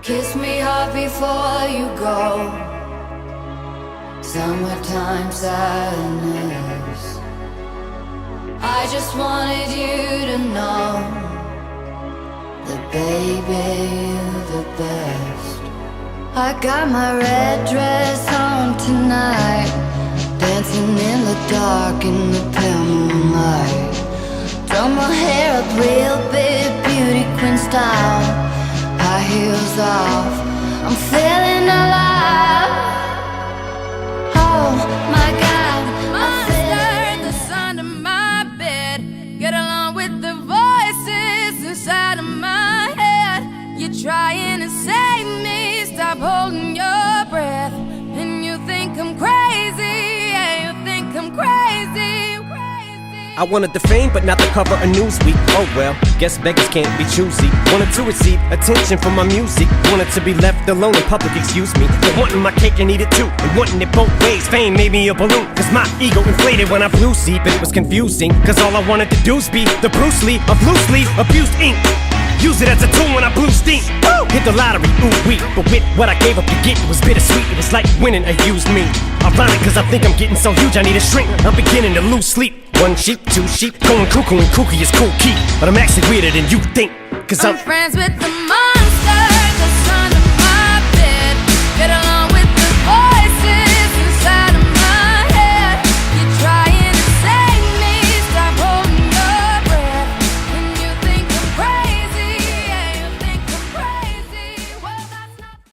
Kiss me hard before you go. Summertime sadness. I just wanted you to know that baby, you're the best. I got my red dress on tonight, dancing in the dark in the pale moonlight. Done my hair up real big, beauty queen style. High heels off, I'm feeling alive. Oh my God, monster in the sound of my bed. Get along with the voices inside of my head. You're trying to save me, stop holding your breath. And you think I'm crazy, yeah, you think I'm crazy. I wanted the fame, but not the cover of Newsweek. Oh well, guess beggars can't be choosy. Wanted to receive attention from my music. Wanted to be left alone in public, excuse me. But wanting my cake and eat it too, and wanting it both ways. Fame made me a balloon, cause my ego inflated when I flew see. But it was confusing, cause all I wanted to do is be the Bruce Lee of loosely abused ink. Use it as a tool when I blew steam. Woo! Hit the lottery, ooh wee. But with what I gave up to get, it was bittersweet. It was like winning a used me. Ironic, cause I think I'm getting so huge I need a shrink. I'm beginning to lose sleep. One sheep, two sheep, going cuckoo and kooky is cool key. But I'm actually weirder than you think, cause I'm friends with the monster